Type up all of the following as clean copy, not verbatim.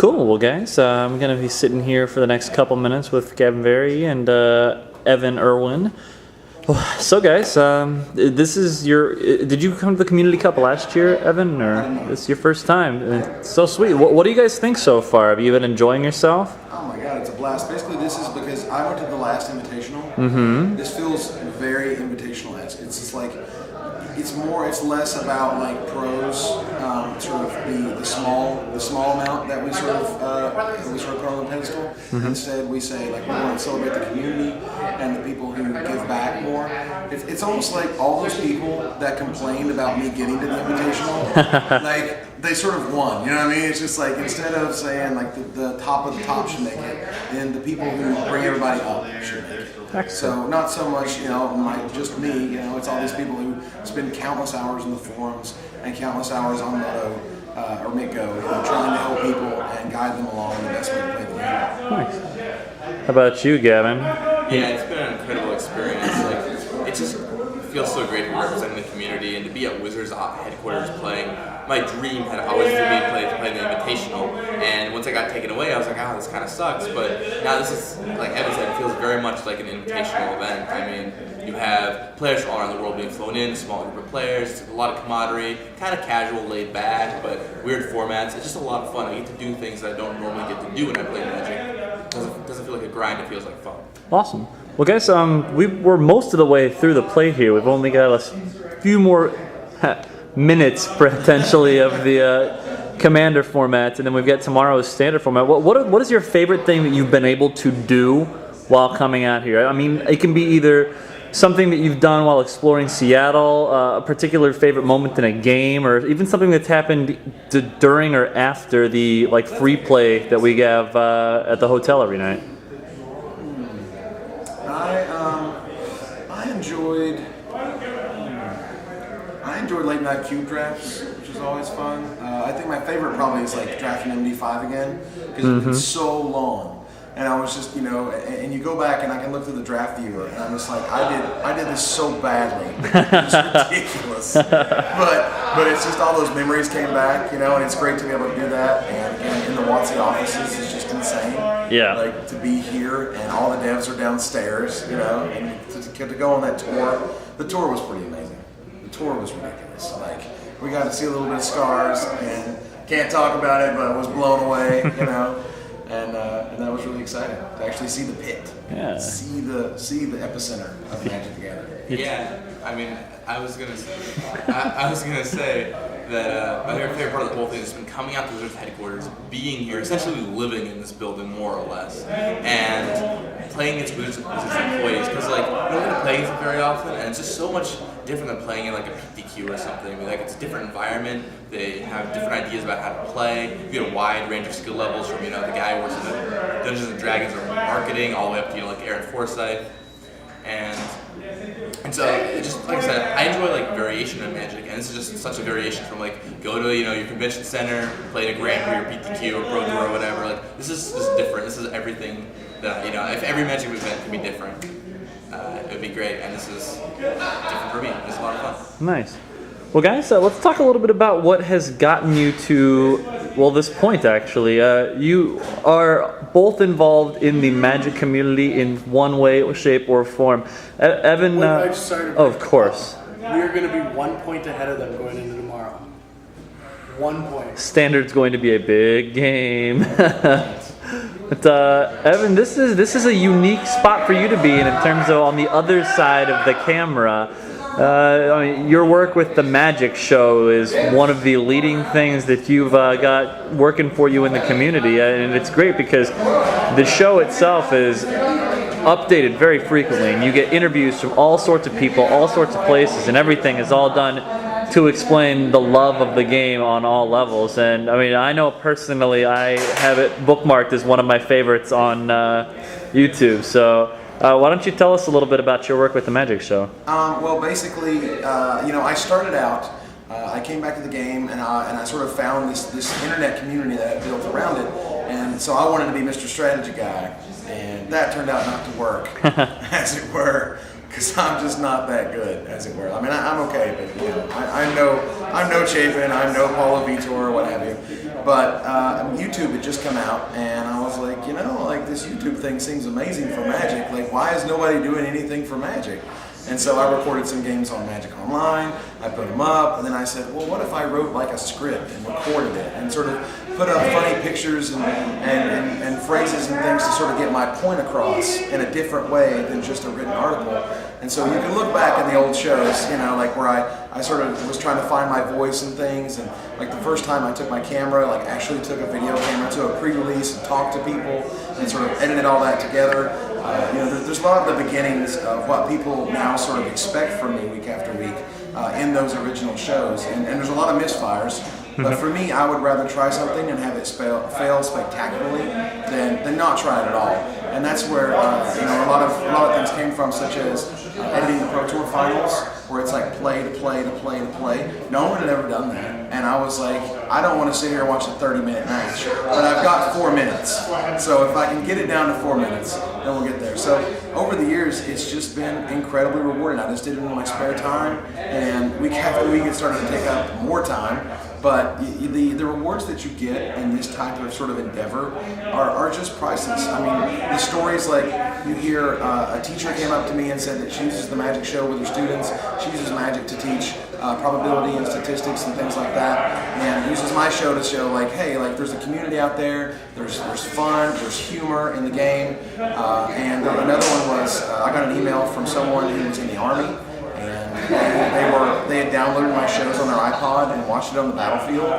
Cool. Well, guys, I'm going to be sitting here for the next couple minutes with Gavin Verhey and Evan Erwin. So, guys, this is your. Did you come to the Community Cup last year, Evan, or this is your first time? And it's so sweet. What do you guys think so far? Have you been enjoying yourself? Oh my God, it's a blast. Basically, this is because I went to the last Invitational. Mm-hmm. This feels very Invitational-esque. It's just like it's less about like pros, sort of the small amount that we sort of put on the pedestal. Mm-hmm. Instead, we say like we want to celebrate the community and the people who give back more. It's almost like all those people that complained about me getting to the Invitational, like they sort of won. You know what I mean? It's just like instead of saying like the top of the top should make it, then the people who bring everybody up should make it. Excellent. So not so much, just me. It's all these people who spend countless hours in the forums and countless hours on Moto or MitGo, trying to help people and guide them along in the best way to play the game. Nice. How about you, Gavin? Yeah, it's been an incredible experience. Like, it just feels so great to be representing the community and to be at Wizards headquarters playing. My dream had always been to play the Invitational, and once I got taken away, I was like, oh, this kind of sucks. But now this is, like Evan said, it feels very much like an Invitational event. I mean, you have players from all around the world being flown in, a small group of players, it's a lot of camaraderie, kind of casual, laid back, but weird formats. It's just a lot of fun. I get to do things that I don't normally get to do when I play Magic. It doesn't feel like a grind, it feels like fun. Awesome. Well, guys, we're most of the way through the play here. We've only got a few more minutes, potentially, of the Commander format, and then we've got tomorrow's Standard format. What is your favorite thing that you've been able to do while coming out here? I mean, it can be either something that you've done while exploring Seattle, a particular favorite moment in a game, or even something that's happened during or after the free play that we have at the hotel every night. I enjoyed late night cube drafts, which is always fun. I think my favorite probably is like drafting MD5 again because it's so long. And I was just, and you go back and I can look through the draft viewer and I'm just like, I did this so badly. It's ridiculous. But it's just all those memories came back, and it's great to be able to do that. And in the WotC offices is just insane. Yeah. Like to be here and all the devs are downstairs, and to go on that tour. The tour was pretty amazing. The tour was ridiculous. Like we got to see a little bit of Scars and can't talk about it, but I was blown away, And that was really exciting to actually see the pit, see the epicenter of Magic together. Yeah, I mean, I was gonna say that my favorite part of the whole thing has been coming out to Wizards headquarters, being here, essentially living in this building more or less, and playing against Wizards employees because you don't get to play against them very often, and it's just so much different than playing in like a PTQ or something. I mean, it's a different environment. They have different ideas about how to play. You get a wide range of skill levels from the guy who works in the Dungeons and Dragons or marketing all the way up to like Aaron Forsyth, and so it just like I said, I enjoy variation in Magic, and this is just such a variation from go to your convention center, play in a Grand Prix or PTQ or Pro Tour or whatever. This is different. This is everything that if every Magic event could be different, it would be great, and this is different for me. It's a lot of fun. Nice. Well, guys, let's talk a little bit about what has gotten you to, this point, actually. You are both involved in the Magic community in one way, shape, or form. Evan, of course. We are going to be 1 point ahead of them going into tomorrow. 1 point. Standard's going to be a big game. But Evan, this is a unique spot for you to be in terms of on the other side of the camera. Your work with the Magic Show is one of the leading things that you've got working for you in the community, and it's great because the show itself is updated very frequently, and you get interviews from all sorts of people, all sorts of places, and everything is all done to explain the love of the game on all levels. And I know personally I have it bookmarked as one of my favorites on YouTube. So why don't you tell us a little bit about your work with the Magic Show? Well, basically, I started out. I came back to the game, and I sort of found this internet community that I built around it. And so I wanted to be Mr. Strategy Guy, and that turned out not to work, as it were, because I'm just not that good, as it were. I'm okay, but I'm no Chapin, I'm no Paulo Vitor, or what have you. But YouTube had just come out, and I was like, like this YouTube thing seems amazing for Magic. Like, why is nobody doing anything for Magic? And so I recorded some games on Magic Online, I put them up, and then I said, well, what if I wrote like a script and recorded it and sort of put up funny pictures and phrases and things to sort of get my point across in a different way than just a written article. And so you can look back at the old shows, like where I sort of was trying to find my voice and things, and like the first time I took my camera, like actually took a video camera to a pre-release and talked to people and sort of edited all that together. There's a lot of the beginnings of what people now sort of expect from me week after week in those original shows, and there's a lot of misfires. But for me, I would rather try something and have it fail spectacularly than not try it at all. And that's where a lot of things came from, such as editing the Pro Tour finals, where it's like play to play to play to play. No one had ever done that, and I was like, I don't want to sit here and watch a 30-minute match, but I've got 4 minutes. So if I can get it down to 4 minutes, then we'll get there. So over the years, it's just been incredibly rewarding. I just did it in my spare time, and week after week, it started to take up more time. But the rewards that you get in this type of sort of endeavor are just priceless. I mean, the stories like you hear a teacher came up to me and said that she uses the Magic Show with her students. She uses Magic to teach probability and statistics and things like that, and uses my show to show like, hey, like there's a community out there. There's fun. There's humor in the game. And another one was I got an email from someone who was in the Army. They had downloaded my shows on their iPod and watched it on the battlefield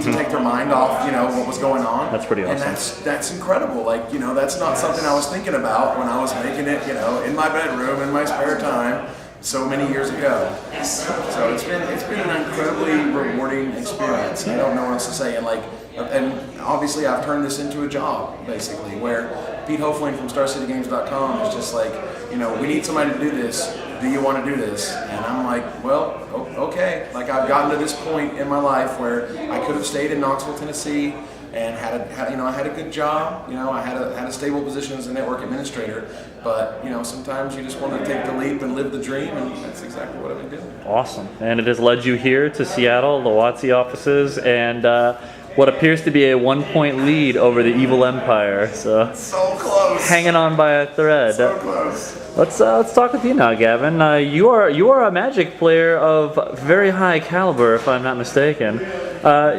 to take their mind off, what was going on. That's pretty awesome. And that's incredible. Like, that's not something I was thinking about when I was making it, in my bedroom in my spare time so many years ago. So it's been an incredibly rewarding experience. I don't know what else to say. And obviously I've turned this into a job, basically, where Pete Hofling from StarCityGames.com is just like, we need somebody to do this. Do you want to do this? And I'm like, well, okay. Like, I've gotten to this point in my life where I could have stayed in Knoxville, Tennessee, and I had a good job. I had a stable position as a network administrator. But sometimes you just want to take the leap and live the dream, and that's exactly what I've been doing. Awesome, and it has led you here to Seattle, the WotC offices, and what appears to be a 1-point lead over the evil empire. So close. Hanging on by a thread. So close. Let's talk with you now, Gavin. You are a Magic player of very high caliber, if I'm not mistaken. I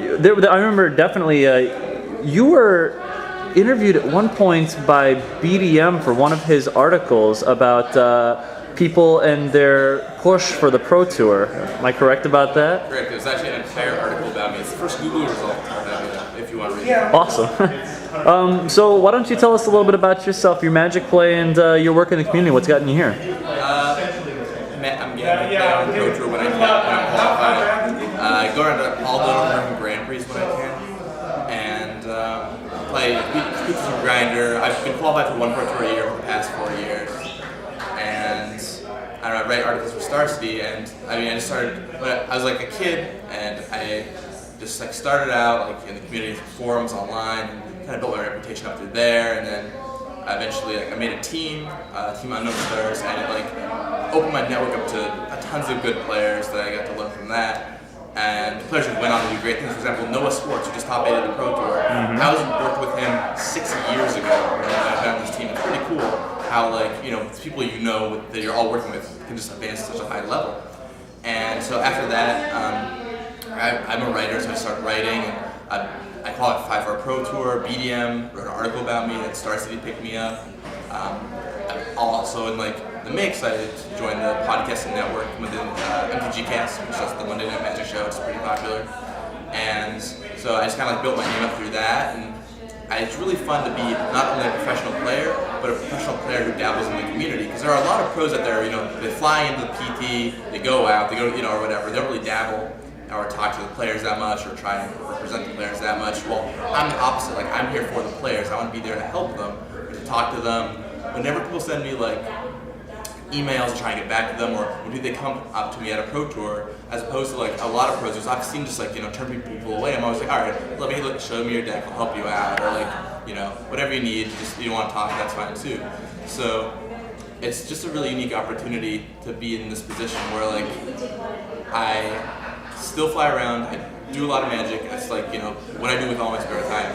remember definitely you were interviewed at one point by BDM for one of his articles about people and their push for the Pro Tour. Am I correct about that? Correct. It was actually an entire article about me. It's the first Google result, if you want to read it. Awesome. So why don't you tell us a little bit about yourself, your Magic play, and your work in the community? What's gotten you here? I'm getting on the Pro Tour when I'm qualified. I go around to all the American Grand Prix when I can, and play Speakers and Grinder. I've been qualified for one Pro Tour a year for the past 4 years, and I write articles for Star City. And I just started when I was like a kid, and I just started out in the community forums online, and kind of built my reputation up through there, and then eventually I made a team Unknown Stars, and it opened my network up to tons of good players that I got to learn from that. And the players who went on to do great things. For example, Noah Swartz, who just top 8 at the Pro Tour. I worked with him 6 years ago when I found this team. It's pretty cool how people that you're all working with can just advance to such a high level. And so after that, I'm a writer, so I started writing. And I qualified for a Pro Tour. BDM wrote an article about me that Star City picked me up. I'm also in the mix. I joined the podcasting network within MTG Cast, which is the Monday Night Magic show. It's pretty popular, and so I just kind of built my name up through that. And it's really fun to be not only a professional player, but a professional player who dabbles in the community. Because there are a lot of pros out there. They fly into the PT, they go out, they go, or whatever. They don't really dabble or talk to the players that much, or try and represent the players that much. Well, I'm the opposite. I'm here for the players. I want to be there to help them, to talk to them. Whenever people send me emails trying to get back to them, or when they come up to me at a Pro Tour, as opposed to a lot of pros, I've seen just turn people away. I'm always like, all right, let me show me your deck, I'll help you out, or whatever you need. Just you don't want to talk, that's fine too. So it's just a really unique opportunity to be in this position where I still fly around. I do a lot of Magic. It's like, what I do with all my spare time.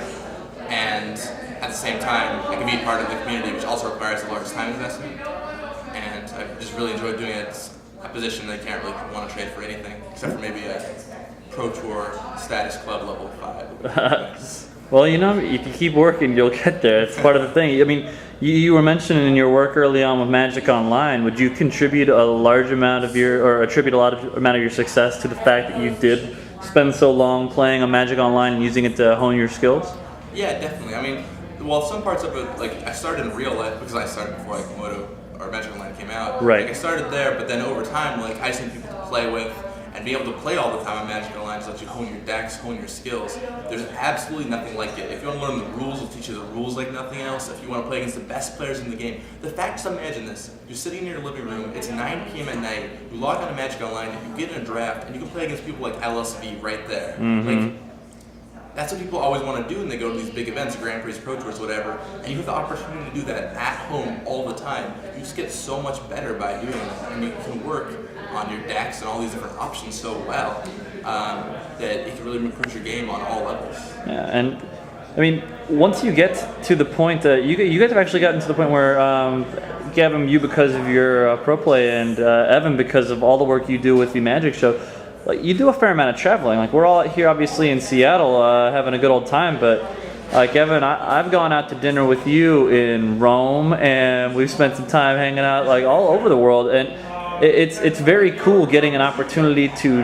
And at the same time, I can be part of the community, which also requires a large time investment. And I just really enjoy doing it. It's a position that I can't really want to trade for anything, except for maybe a Pro Tour status club level 5. Well, if you keep working, you'll get there. It's part of the thing. I mean, you were mentioning in your work early on with Magic Online, would you contribute a large amount of attribute a large amount of your success to the fact that you did spend so long playing on Magic Online and using it to hone your skills? Yeah, definitely. I mean, some parts of it, like, I started in real life because I started before, like, Moto or Magic Online came out. Right. Like, I started there, but then over time, like, I just need people to play with, and being able to play all the time on Magic Online just lets you hone your decks, hone your skills. There's absolutely nothing like it. If you want to learn the rules, it'll teach you the rules like nothing else. If you want to play against the best players in the game, the fact, just imagine this. You're sitting in your living room, it's 9 p.m. at night, you log on to Magic Online, you get in a draft, and you can play against people like LSV right there. Mm-hmm. Like, that's what people always want to do when they go to these big events, Grand Prix, Pro Tours, whatever, and you have the opportunity to do that at home all the time. You just get so much better by doing that, and you can work on your decks and all these different options so well that you can really push your game on all levels. Yeah, and I mean, once you get to the point that you guys have actually gotten to the point where Gavin, you because of your pro play, and Evan because of all the work you do with the Magic Show. Like, you do a fair amount of traveling. Like, we're all here obviously in Seattle having a good old time, but Kevin, I've gone out to dinner with you in Rome, and we've spent some time hanging out like all over the world, and it's very cool getting an opportunity to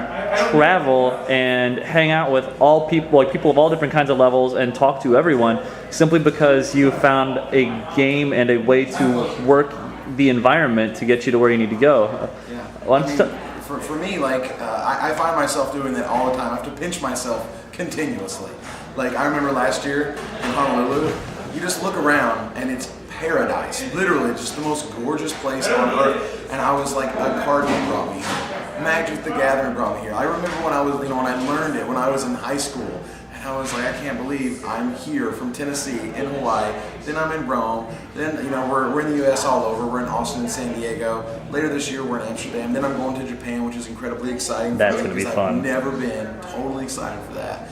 travel and hang out with all people, like people of all different kinds of levels, and talk to everyone, simply because you found a game and a way to work the environment to get you to where you need to go. Yeah. For me, like, I find myself doing that all the time. I have to pinch myself continuously. Like, I remember last year in Honolulu, you just look around and it's paradise. Literally, just the most gorgeous place on earth. And I was like, a card game brought me here. Magic the Gathering brought me here. I remember when I was, when I learned it when I was in high school. And I was like, I can't believe I'm here from Tennessee, in Hawaii, then I'm in Rome, then we're in the U.S. all over, we're in Austin and San Diego, later this year we're in Amsterdam, then I'm going to Japan, which is incredibly exciting. That's going to be fun. I've never been, totally excited for that.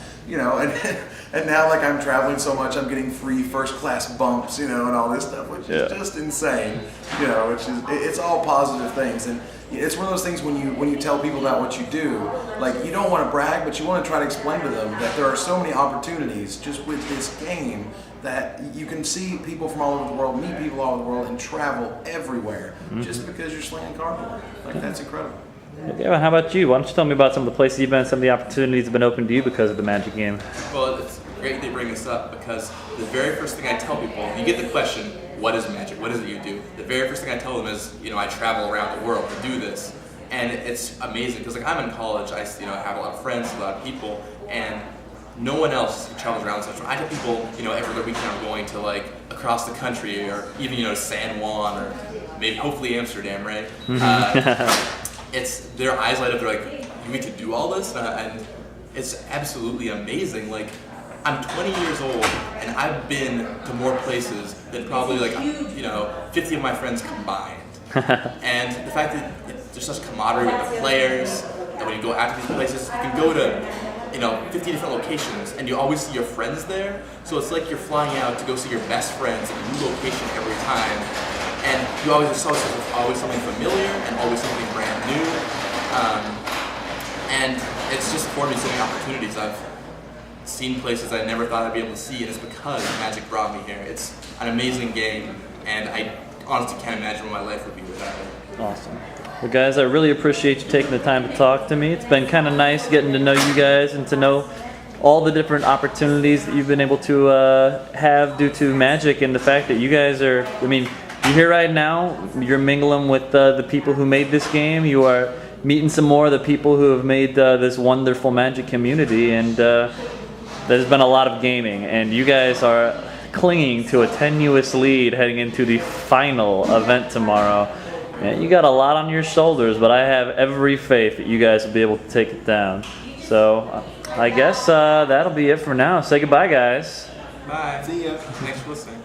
And now, like, I'm traveling so much, I'm getting free first class bumps, and all this stuff, which is just insane, which is, it's all positive things. And it's one of those things when you tell people about what you do, like, you don't want to brag, but you want to try to explain to them that there are so many opportunities just with this game that you can see people from all over the world, meet people all over the world, and travel everywhere just because you're slinging cardboard. Like, that's incredible. Gavin, how about you? Why don't you tell me about some of the places you've been, some of the opportunities that have been open to you because of the Magic game? Well, it's great they bring this up because the very first thing I tell people, you get the question, what is Magic? What is it you do? The very first thing I tell them is, I travel around the world to do this. And it's amazing because, like, I'm in college, I have a lot of friends, a lot of people, and no one else travels around such. I tell people, every other weekend I'm going to, like, across the country, or even, San Juan, or maybe hopefully Amsterdam, right? It's their eyes light up. They're like, you get to do all this, and it's absolutely amazing. Like, I'm 20 years old, and I've been to more places than probably 50 of my friends combined. And the fact that there's such camaraderie with the players, and when you go out to these places, you can go to 50 different locations, and you always see your friends there. So it's like you're flying out to go see your best friends at a new location every time. And you always associate with always something familiar and always something brand new. And it's just afforded me so many opportunities. I've seen places I never thought I'd be able to see, and it's because Magic brought me here. It's an amazing game, and I honestly can't imagine what my life would be without it. Awesome. Well, guys, I really appreciate you taking the time to talk to me. It's been kind of nice getting to know you guys and to know all the different opportunities that you've been able to have due to Magic, and the fact that you guys are, you're here right now, you're mingling with the people who made this game, you are meeting some more of the people who have made this wonderful Magic community, and there's been a lot of gaming, and you guys are clinging to a tenuous lead heading into the final event tomorrow. And you got a lot on your shoulders, but I have every faith that you guys will be able to take it down. So I guess that'll be it for now. Say goodbye, guys. Bye. See ya. Thanks for listening.